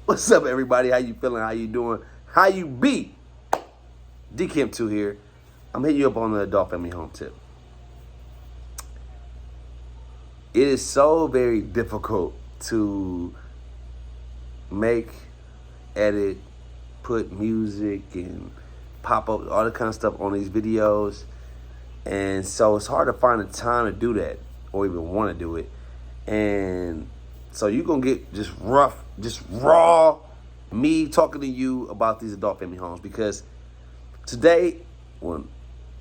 What's up, everybody? How you feeling? How you doing? How you be? DKim2 here. I'm hitting you up on the adult family home tip. It is so very difficult to make, edit, put music and pop up all that kind of stuff on these videos. And so it's hard to find the time to do that or even want to do it. And so you're going to get just raw me talking to you about these adult family homes, because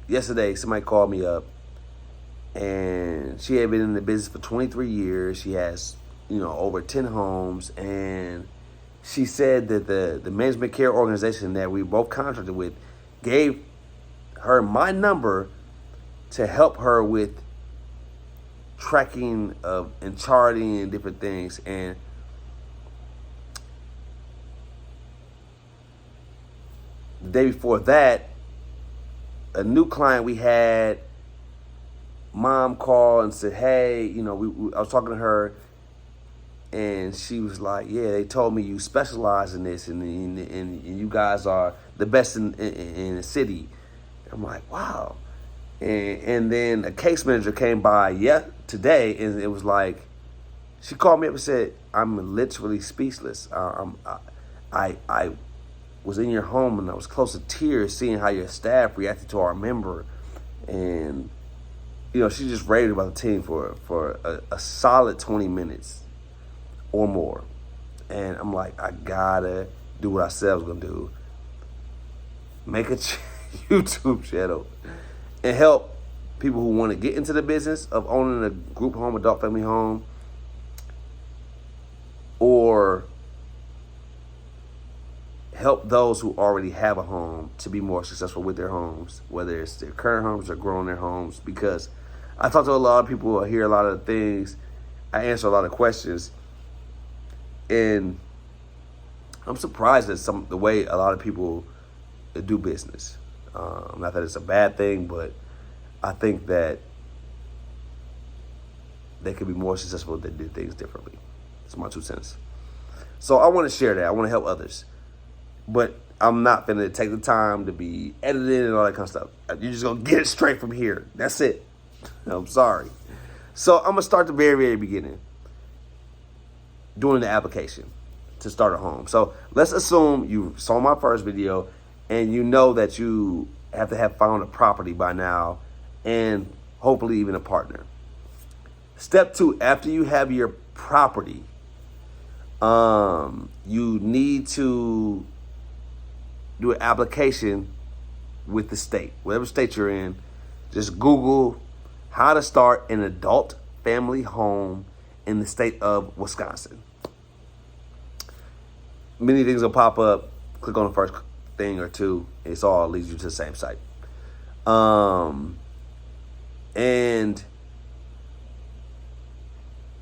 yesterday somebody called me up and she had been in the business for 23 years. She has, over 10 homes, and she said that the management care organization that we both contracted with gave her my number to help her with tracking of and charting and different things. And the day before that, a new client we had, mom called and said, hey, I was talking to her, and she was like, yeah, they told me you specialize in this, and you guys are the best in the city. I'm like, wow. And then a case manager came by today, and it was like, she called me up and said, I'm literally speechless. I was in your home, and I was close to tears seeing how your staff reacted to our member. And, she just raved about the team for a solid 20 minutes or more. And I'm like, I gotta do what I said I was gonna do. Make a YouTube channel and help people who want to get into the business of owning a group home, adult family home, or help those who already have a home to be more successful with their homes, whether it's their current homes or growing their homes. Because I talk to a lot of people, I hear a lot of things, I answer a lot of questions, and I'm surprised at the way a lot of people do business. Not that it's a bad thing, but I think that they could be more successful if they did things differently. That's my 2 cents. So I want to share that. I want to help others. But I'm not going to take the time to be edited and all that kind of stuff. You're just going to get it straight from here. That's it. I'm sorry. So I'm going to start the very, very beginning. Doing the application to start a home. So let's assume you saw my first video and you know that you have to have found a property by now, and hopefully even a partner. Step 2, after you have your property, you need to do an application with the state. Whatever state you're in, just Google how to start an adult family home in the state of Wisconsin. Many things will pop up. Click on the first thing or two. It's all leads you to the same site. And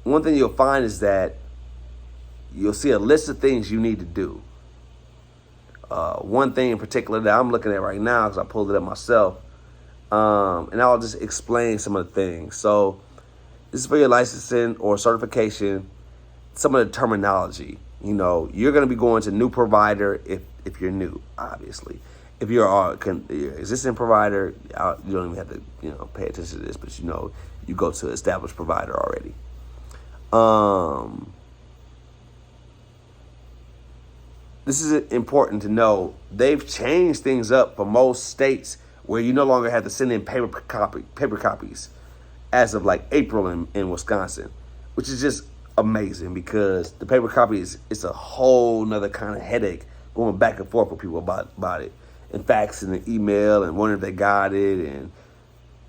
one thing you'll find is that you'll see a list of things you need to do. One thing in particular that I'm looking at right now, because I pulled it up myself, and I'll just explain some of the things. So this is for your licensing or certification, some of the terminology. You're going to be going to new provider if you're new, obviously. If you're an existing provider, you don't even have to pay attention to this, but you go to established provider already. This is important to know. They've changed things up for most states where you no longer have to send in paper copies as of like April in Wisconsin, which is just amazing, because the paper copy it's a whole nother kind of headache going back and forth with people about it, and faxing and email and wondering if they got it, and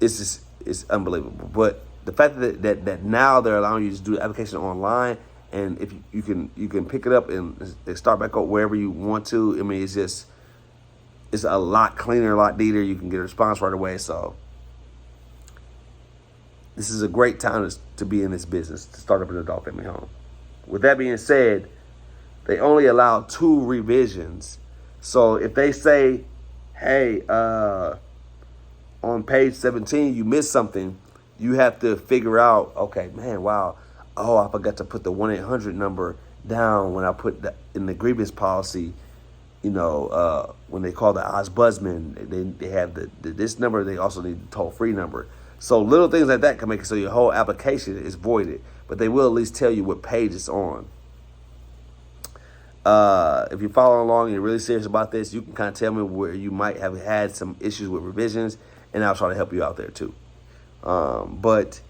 it's unbelievable. But the fact that now they're allowing you to do the application online, and if you can pick it up and start back up wherever you want to. I mean, it's a lot cleaner, a lot neater. You can get a response right away. So this is a great time to be in this business, to start up an adult family home. With that being said, they only allow 2 revisions. So if they say, hey, on page 17, you missed something, you have to figure out, okay, man, wow, oh, I forgot to put the 1-800 number down when I put in the grievance policy. When they call the ombudsman, they have this number. They also need the toll-free number. So little things like that can make it so your whole application is voided. But they will at least tell you what page it's on. If you're following along and you're really serious about this, you can kind of tell me where you might have had some issues with revisions, and I'll try to help you out there too. But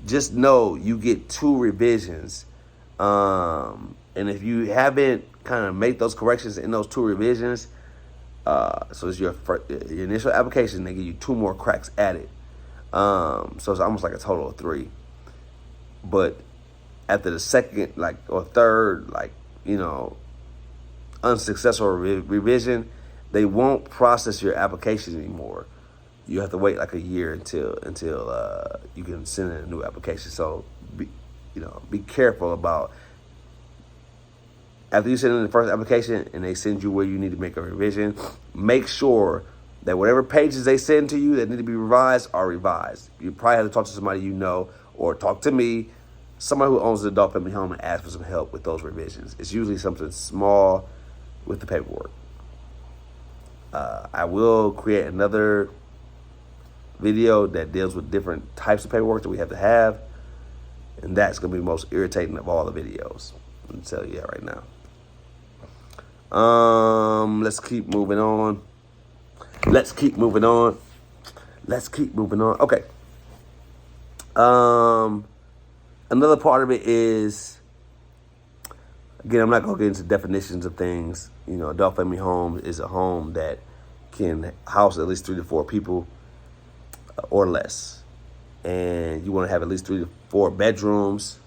just know you get 2 revisions. And if you haven't kind of made those corrections in those 2 revisions, so it's your initial application, they give you 2 more cracks at it. So it's almost like a total of 3. But after the second, or third, unsuccessful revision, they won't process your application anymore. You have to wait like a year until you can send in a new application. So be careful about, after you send in the first application and they send you where you need to make a revision, make sure that whatever pages they send to you that need to be revised are revised. You probably have to talk to somebody or talk to me, somebody who owns an adult family home, and ask for some help with those revisions. It's usually something small with the paperwork. I will create another video that deals with different types of paperwork that we have to have, and that's going to be the most irritating of all the videos. I'm going to tell you that right now. Let's keep moving on. Okay. Another part of it is, again, I'm not going to get into definitions of things. Adult family home is a home that can house at least 3 to 4 people or less. And you want to have at least 3 to 4 bedrooms.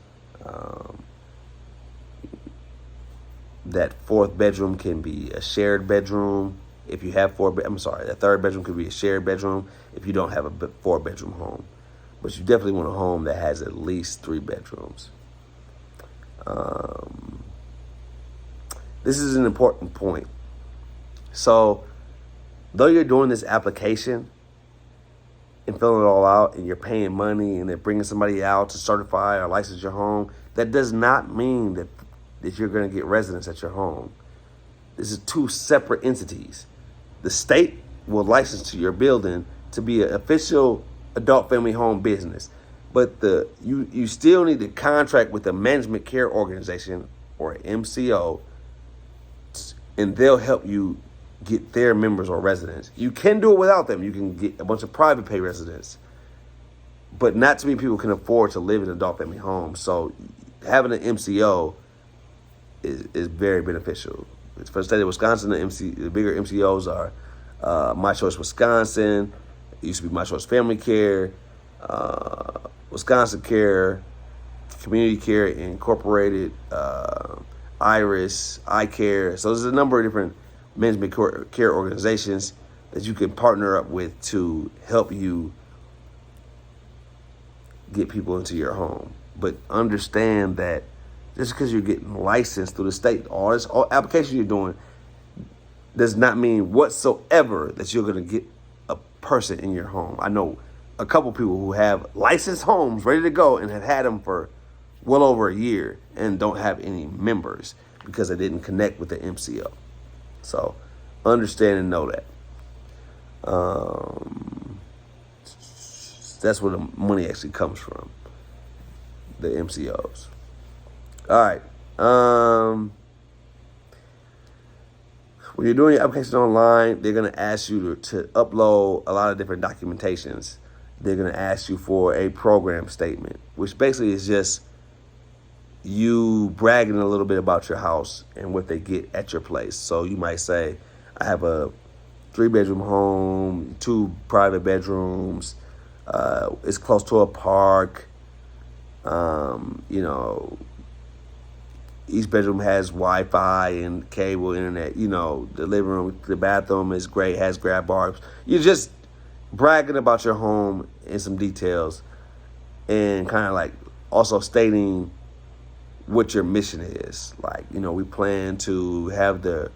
That 4th bedroom can be a shared bedroom. If you have the 3rd bedroom could be a shared bedroom if you don't have a 4-bedroom home. But you definitely want a home that has at least 3 bedrooms. This is an important point. So, though you're doing this application and filling it all out, and you're paying money, and they're bringing somebody out to certify or license your home, that does not mean that you're going to get residents at your home. This is 2 separate entities. The state will license to your building to be an official adult family home business, but you still need to contract with a management care organization or MCO, and they'll help you get their members or residents. You can do it without them. You can get a bunch of private pay residents, but not too many people can afford to live in an adult family home. So having an MCO is very beneficial. For the state of Wisconsin, the bigger MCOs are My Choice Wisconsin. It used to be My Choice Family Care, Wisconsin Care, Community Care Incorporated, Iris, iCare. So there's a number of different management care organizations that you can partner up with to help you get people into your home. But understand that just because you're getting licensed through the state, all application you're doing does not mean whatsoever that you're going to get a person in your home. I know a couple people who have licensed homes ready to go and have had them for well over a year and don't have any members because they didn't connect with the MCO. So understand and know that. That's where the money actually comes from, the MCOs. All right. When you're doing your application online, they're going to ask you to upload a lot of different documentations. They're going to ask you for a program statement, which basically is just you bragging a little bit about your house and what they get at your place. So you might say, I have a 3-bedroom home, 2 private bedrooms. It's close to a park. Each bedroom has Wi-Fi and cable internet. The living room, the bathroom is great, has grab bars. You're just bragging about your home in some details and kind of like also stating what your mission is. Like, we plan to have the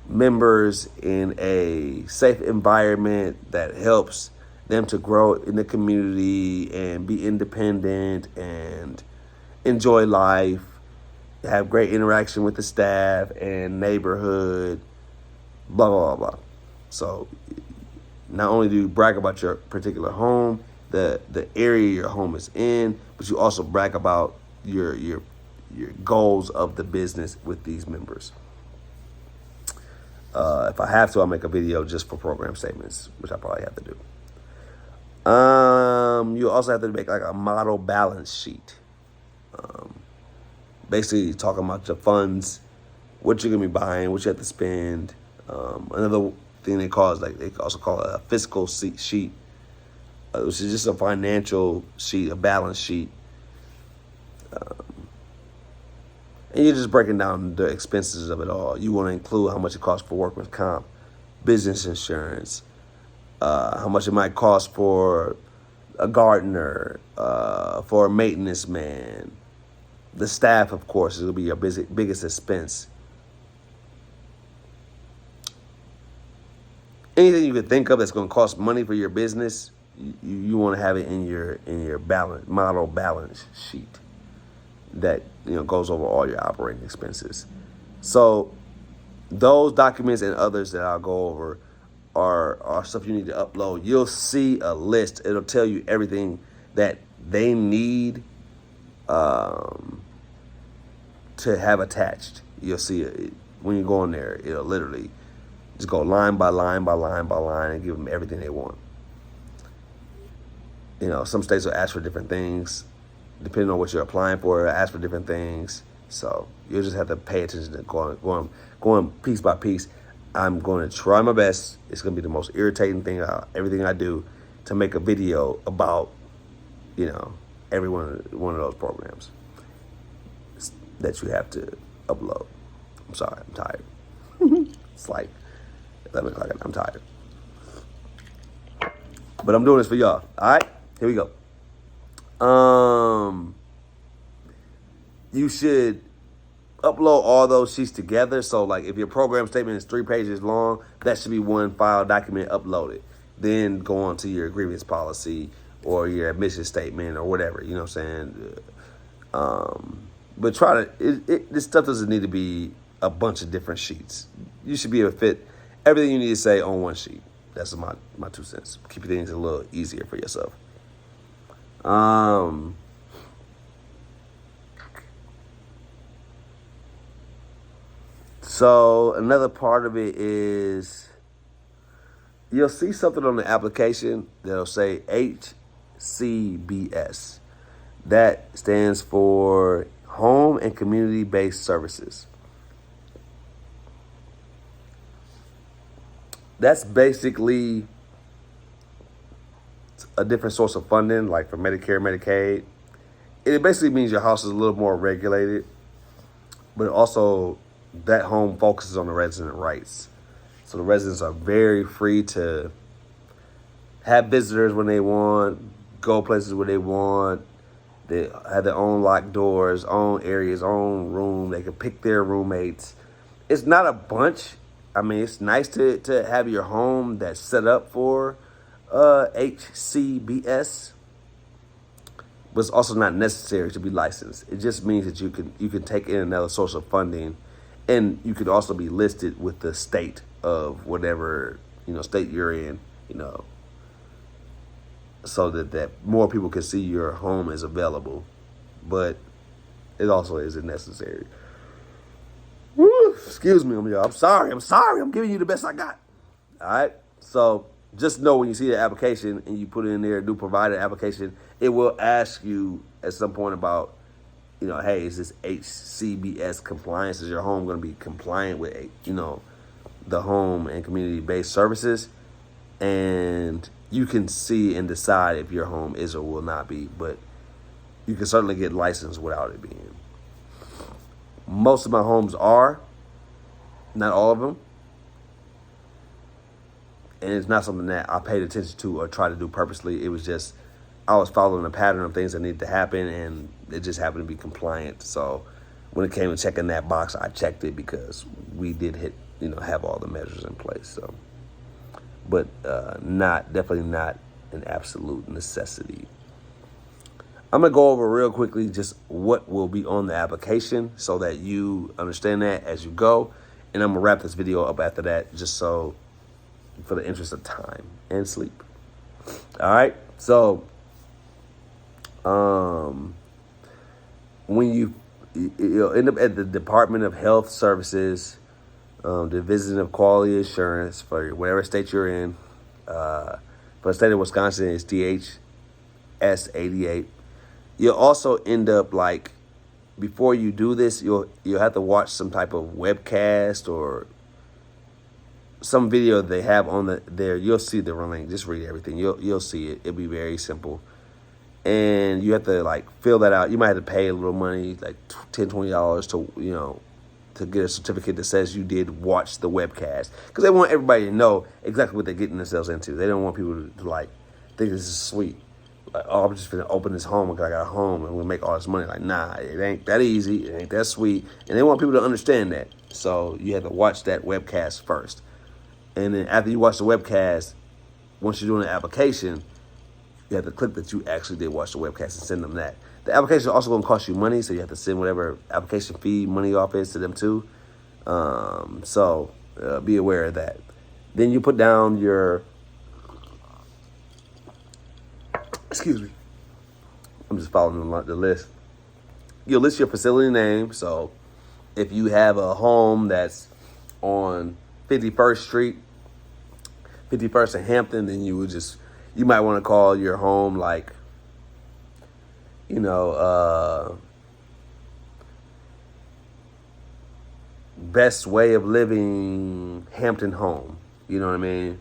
members in a safe environment that helps them to grow in the community and be independent and enjoy life. have great interaction with the staff and neighborhood, blah, blah, blah, blah. So not only do you brag about your particular home, the area your home is in, but you also brag about your goals of the business with these members. If I have to, I'll make a video just for program statements, which I probably have to do. You also have to make like a model balance sheet. Basically talking about your funds, what you're gonna be buying, what you have to spend. Another thing they also call it a fiscal sheet, which is just a financial sheet, a balance sheet. And you're just breaking down the expenses of it all. You want to include how much it costs for workers' comp, business insurance, how much it might cost for a gardener, for a maintenance man. The staff, of course, will be your biggest expense. Anything you could think of that's going to cost money for your business, you want to have it in your model balance sheet that goes over all your operating expenses. So those documents and others that I'll go over are stuff you need to upload. You'll see a list. It'll tell you everything that they need to have attached. You'll see it when you go in there. It'll literally just go line by line by line by line and give them everything they want. Some states will ask for different things. Depending on what you're applying for, it'll ask for different things. So you'll just have to pay attention to going piece by piece. I'm going to try my best. It's going to be the most irritating thing everything I do to make a video about, every one of those programs that you have to upload. I'm sorry, I'm tired. It's like 11 o'clock. I'm tired. But I'm doing this for y'all. All right, here we go. You should upload all those sheets together. So like if your program statement is 3 pages long, that should be one file document uploaded. Then go on to your grievance policy or your admission statement or whatever, you know what I'm saying? But try to, this stuff doesn't need to be a bunch of different sheets. You should be able to fit everything you need to say on one sheet. That's my 2 cents. Keep things a little easier for yourself. So another part of it is you'll see something on the application that'll say HCBS. That stands for Home and Community-Based Services. That's basically a different source of funding, like for Medicare, Medicaid. It basically means your house is a little more regulated, but also that home focuses on the resident rights. So the residents are very free to have visitors when they want, go places where they want. They have their own locked doors, own areas, own room. They can pick their roommates. It's not a bunch. I mean, it's nice to have your home that's set up for HCBS, but it's also not necessary to be licensed. It just means that you can take in another source of funding, and you could also be listed with the state of whatever state you're in, so that more people can see your home is available, but it also isn't necessary. Woo, excuse me, y'all. I'm sorry. I'm giving you the best I got. All right. So just know when you see the application and you put it in there, new provider application, it will ask you at some point about, hey, is this HCBS compliance? Is your home going to be compliant with, the home and community-based services? And you can see and decide if your home is or will not be, but you can certainly get licensed without it being. Most of my homes are, not all of them. And it's not something that I paid attention to or tried to do purposely. It was just, I was following a pattern of things that needed to happen, and it just happened to be compliant. So when it came to checking that box, I checked it because we did have all the measures in place. So, but definitely not an absolute necessity. I'm going to go over real quickly just what will be on the application so that you understand that as you go. And I'm going to wrap this video up after that, just so for the interest of time and sleep. All right. So, when you'll end up at the Department of Health Services, Division of Quality Assurance for whatever state you're in. For the state of Wisconsin, it's DHS 88. You'll also end up, like, before you do this, you'll have to watch some type of webcast or some video they have on there. You'll see the link. Just read everything. You'll see it. It'll be very simple. And you have to, like, fill that out. You might have to pay a little money, like $10, $20 to get a certificate that says you did watch the webcast. Because they want everybody to know exactly what they're getting themselves into. They don't want people to like, think this is sweet. Like, oh, I'm just going to open this home because I got a home and we'll make all this money. Like, nah, it ain't that easy. It ain't that sweet. And they want people to understand that. So you have to watch that webcast first. And then after you watch the webcast, once you're doing the application, you have to click that you actually did watch the webcast and send them that. The application is also going to cost you money, so you have to send whatever application fee money off is to them too. So be aware of that. Then you put down your, excuse me, I'm just following the list. You'll list your facility name. So if you have a home that's on 51st Street, 51st and Hampton, then you might want to call your home, like, Best Way of Living Hampton Home. You know what I mean?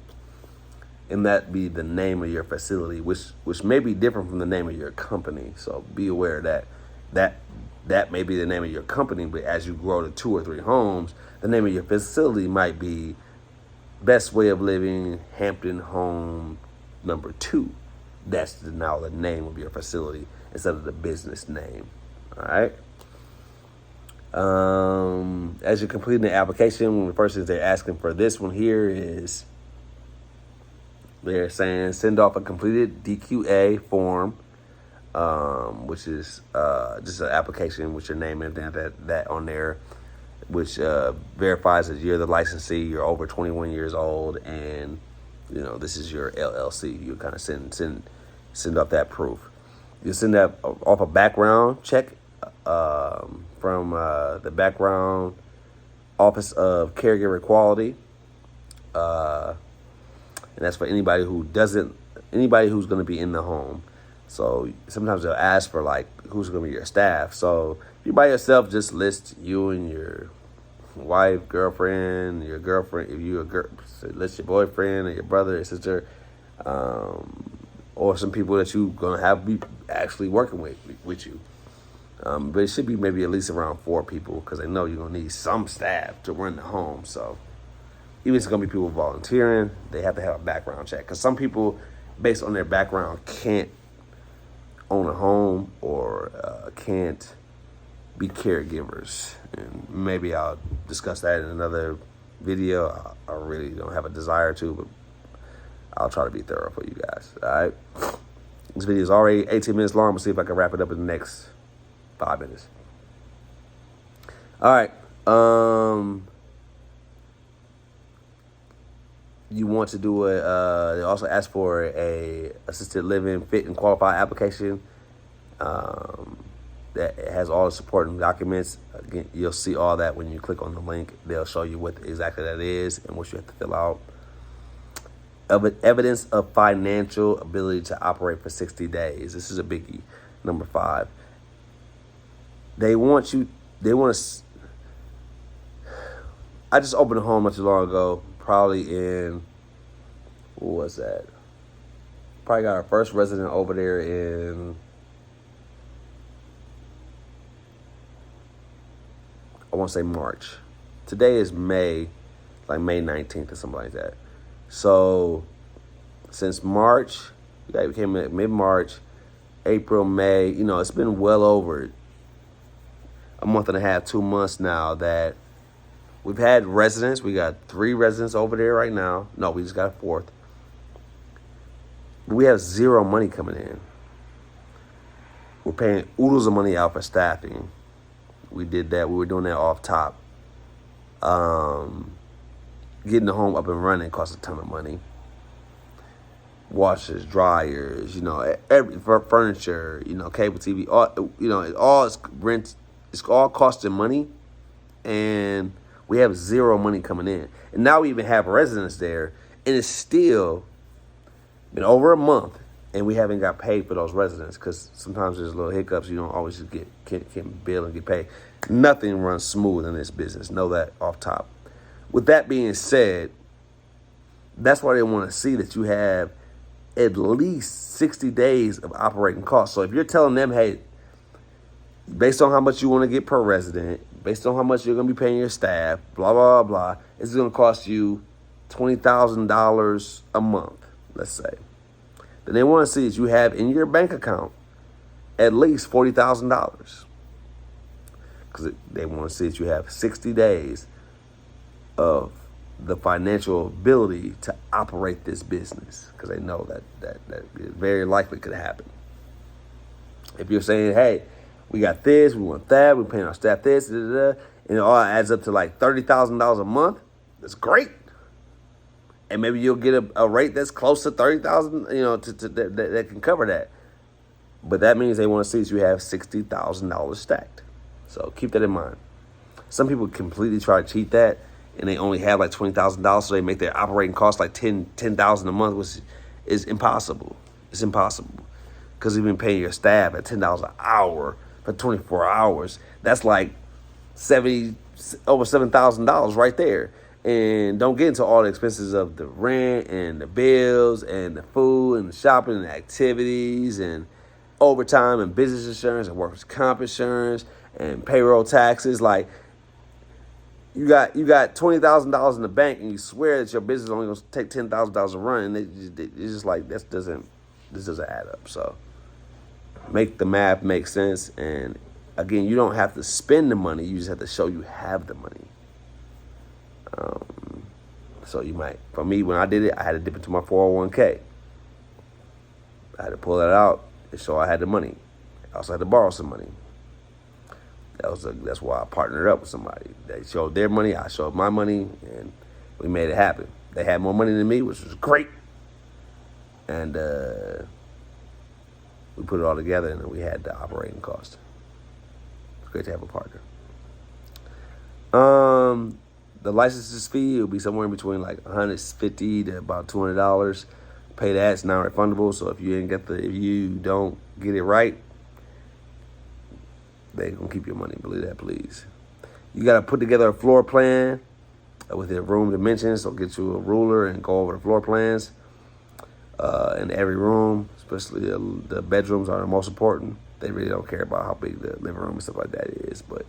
And that be the name of your facility, which may be different from the name of your company. So be aware of that. That may be the name of your company, but as you grow to 2 or 3 homes, the name of your facility might be Best Way of Living Hampton Home number 2. That's now the name of your facility instead of the business name. All right. As you're completing the application, one of the first things they're asking for this one here is they're saying send off a completed DQA form, which is just an application with your name and that on there, which verifies that you're the licensee, you're over 21 years old, and this is your LLC. You kind of send off that proof. You send that off a background check from the background Office of Caregiver Quality, and that's for anybody who's going to be in the home. So sometimes they'll ask for, like, who's going to be your staff. So if you're by yourself, just list you and your wife, girlfriend, your girlfriend. If you're a girl, list your boyfriend or your brother or sister, or some people that you're gonna have be actually working with you. But it should be maybe at least around 4 people, because they know you're gonna need some staff to run the home. So even if it's gonna be people volunteering, they have to have a background check, because some people, based on their background, can't own a home or can't be caregivers. And maybe I'll discuss that in another video. I really don't have a desire to, but I'll try to be thorough for you guys. All right. This video is already 18 minutes long. I'm going to see if I can wrap it up in the next 5 minutes. All right. You want to do they also ask for a assisted living fit and qualify application that has all the supporting documents. Again, you'll see all that when you click on the link. They'll show you what exactly that is and what you have to fill out. Evidence of financial ability to operate for 60 days. This is a biggie. Number 5. They want to. I just opened a home not too long ago. Probably in, what was that? Probably got our first resident over there in, I want to say March. Today is May, like May 19th or something like that. So since March, we came in mid-March, April, May, it's been well over a month and a half, 2 months now that we've had residents. We got 3 residents over there right now. No, we just got a 4th. We have 0 money coming in. We're paying oodles of money out for staffing. We did that. We were doing that off top. Getting the home up and running costs a ton of money. Washers, dryers, every furniture, cable TV, all, it all is rent. It's all costing money, and we have zero money coming in. And now we even have residents there, and it's still been over a month, and we haven't got paid for those residents because sometimes there's little hiccups. You don't always just can bill and get paid. Nothing runs smooth in this business. Know that off top. With that being said, that's why they want to see that you have at least 60 days of operating costs. So if you're telling them, hey, based on how much you want to get per resident, based on how much you're going to be paying your staff, blah, blah, blah, it's going to cost you $20,000 a month, let's say. Then they want to see that you have in your bank account at least $40,000. Because they want to see that you have 60 days of the financial ability to operate this business, because they know that very likely could happen. If you're saying, hey, we got this, we want that, we're paying our staff this, and it all adds up to like $30,000 a month, that's great. And maybe you'll get a rate that's close to $30,000, that can cover that. But that means they want to see that you have $60,000 stacked. So keep that in mind. Some people completely try to cheat that, and they only have like $20,000, so they make their operating costs like $10,000 a month, which is impossible. It's impossible, because you've been paying your staff at $10 an hour for 24 hours. That's like over $7,000 right there. And don't get into all the expenses of the rent and the bills and the food and the shopping and the activities and overtime and business insurance and workers' comp insurance and payroll taxes. Like, you got $20,000 in the bank, and you swear that your business is only going to take $10,000 a run, and it's just like, this doesn't add up. So make the math make sense. And again, you don't have to spend the money; you just have to show you have the money. So you might, for me, when I did it, I had to dip into my 401k. I had to pull that out to show I had the money. I also had to borrow some money. That's why I partnered up with somebody. They showed their money, I showed my money, and we made it happen. They had more money than me, which was great. And we put it all together, and then we had the operating cost. It's great to have a partner. The licenses fee will be somewhere in between like $150 to about $200. Pay that; it's non-refundable. So if you don't get it right, they gonna keep your money. Believe that, please. You gotta put together a floor plan with your room dimensions. So get you a ruler and go over the floor plans in every room. Especially the bedrooms are the most important. They really don't care about how big the living room and stuff like that is, but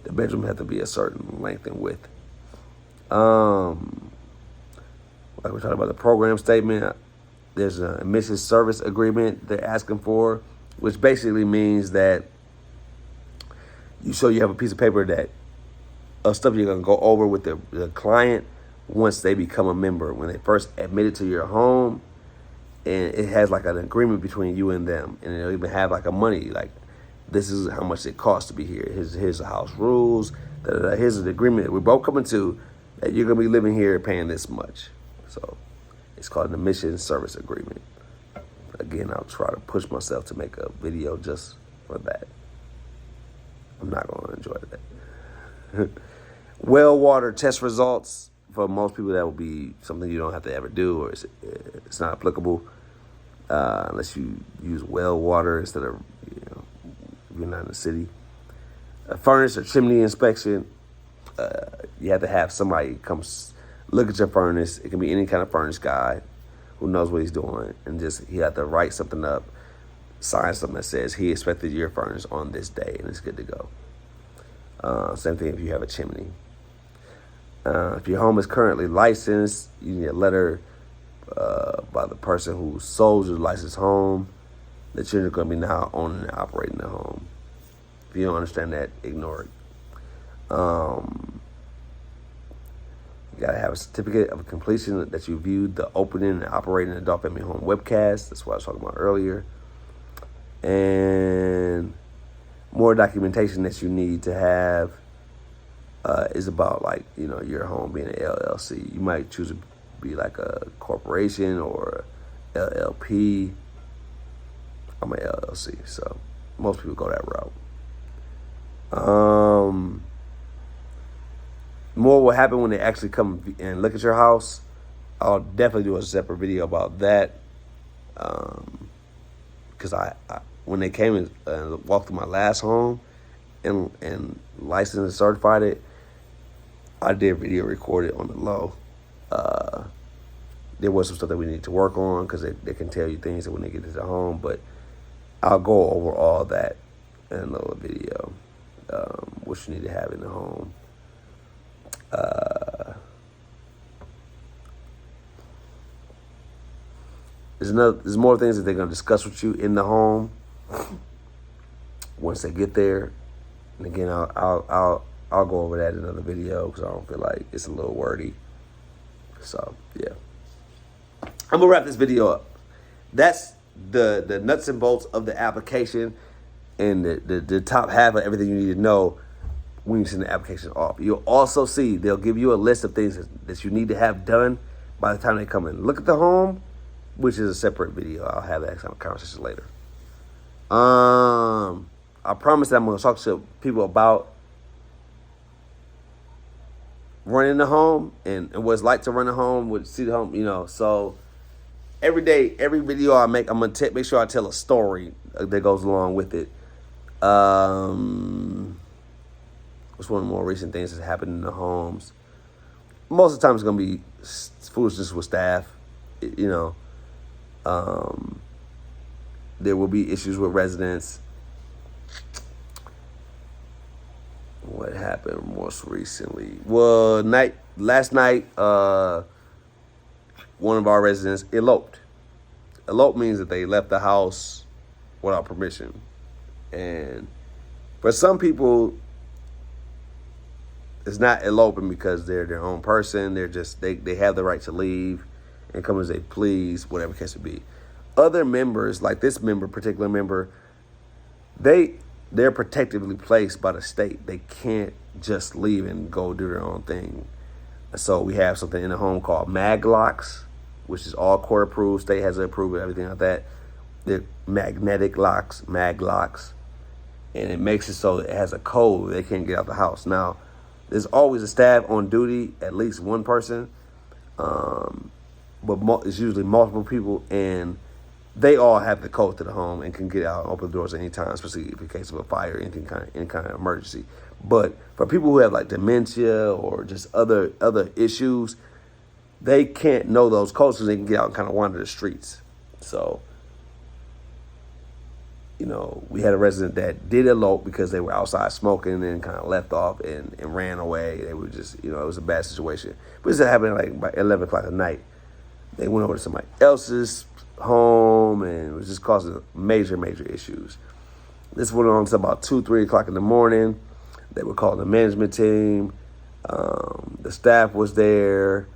the bedroom has to be a certain length and width. Like we're talking about the program statement, there's an admissions service agreement they're asking for, which basically means that you show you have a piece of paper that of stuff you're going to go over with the client once they become a member. When they first admitted to your home, and it has like an agreement between you and them, and it'll even have like a money, like, this is how much it costs to be here. Here's the house rules. Here's the agreement that we're both coming to, that you're going to be living here paying this much. So it's called an admission service agreement. Again, I'll try to push myself to make a video just for that. I'm not going to enjoy that. Well water test results. For most people, that will be something you don't have to ever do, or it's not applicable unless you use well water instead of, if you're not in the city. A furnace or chimney inspection, you have to have somebody come look at your furnace. It can be any kind of furnace guy who knows what he's doing, and just he have to write something up, sign something that says he inspected your furnace on this day and it's good to go. Same thing if you have a chimney. If your home is currently licensed, you need a letter by the person who sold your licensed home that you're going to be now owning and operating the home. If you don't understand that, ignore it. You got to have a certificate of completion that you viewed the opening and operating adult family home webcast. That's what I was talking about earlier. And more documentation that you need to have is about, like, your home being an LLC. You might choose to be like a corporation or LLP. I'm an LLC, so most people go that route. More will happen when they actually come and look at your house. I'll definitely do a separate video about that. Because I when they came and walked through my last home and licensed and certified it, I did video record it on the low. There was some stuff that we need to work on because they can tell you things when they get to the home, but I'll go over all that in a little video, what you need to have in the home. There's more things that they're gonna discuss with you in the home once they get there. And again, I'll go over that in another video because I don't feel like it's a little wordy. So yeah, I'm gonna wrap this video up. That's the nuts and bolts of the application and the top half of everything you need to know when you send the application off. You'll also see they'll give you a list of things that you need to have done by the time they come and look at the home, which is a separate video. I'll have that conversation later. I promise that I'm going to talk to people about running the home and what it's like to run a home, see the home, So every day, every video I make, I'm going to make sure I tell a story that goes along with it. What's one of the more recent things that's happened in the homes? Most of the time it's going to be foolishness with staff, there will be issues with residents. What happened most recently? Well, last night, one of our residents eloped. Elope means that they left the house without permission. And for some people, it's not eloping because they're their own person. They're just, they have the right to leave and come as they please, whatever case it be. Other members, like this particular member, they're protectively placed by the state. They can't just leave and go do their own thing. So we have something in the home called mag locks, which is all court approved. State has to approve it, everything like that. They're magnetic locks, mag locks, and it makes it so it has a code. They can't get out the house. Now, there's always a staff on duty, at least one person, but it's usually multiple people, and they all have the code to the home and can get out and open the doors anytime, especially if in case of a fire or any kind of emergency. But for people who have like dementia or just other issues, they can't know those codes because they can get out and kind of wander the streets. So, we had a resident that did elope because they were outside smoking and kind of left off and ran away. They were just, it was a bad situation. But this happened like by 11 o'clock at night. They went over to somebody else's home and it was just causing major issues. This went on to about 2-3 o'clock in the morning. They were calling the management team. The staff was there.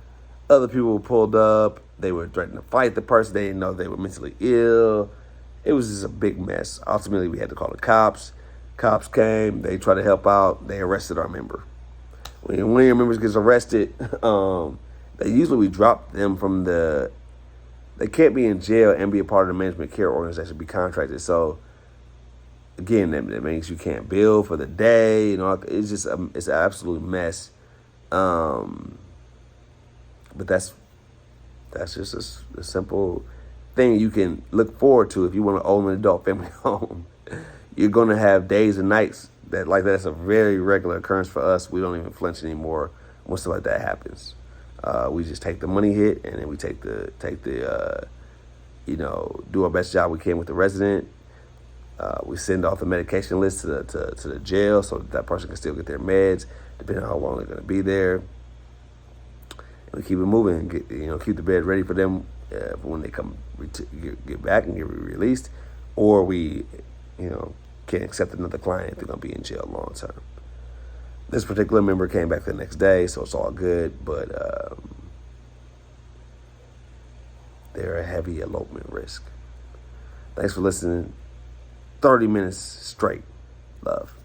Other people were pulled up. They were threatening to fight the person. They didn't know they were mentally ill. It was just a big mess. Ultimately, we had to call the cops. Cops came. They tried to help out. They arrested our member. When one of your members gets arrested, they usually drop them from they can't be in jail and be a part of the management care organization, be contracted. So, again, that means you can't bill for the day. It's just it's an absolute mess. But that's just a simple thing you can look forward to if you want to own an adult family home. You're going to have days and nights that's a very regular occurrence for us. We don't even flinch anymore when stuff like that happens. We just take the money hit and then we take the do our best job we can with the resident. We send off the medication list to the jail so that person can still get their meds depending on how long they're going to be there. And we keep it moving and keep the bed ready for them for when they come get back and get released, or we can't accept another client if they're going to be in jail long term. This particular member came back the next day, so it's all good, but they're a heavy elopement risk. Thanks for listening. 30 minutes straight. Love.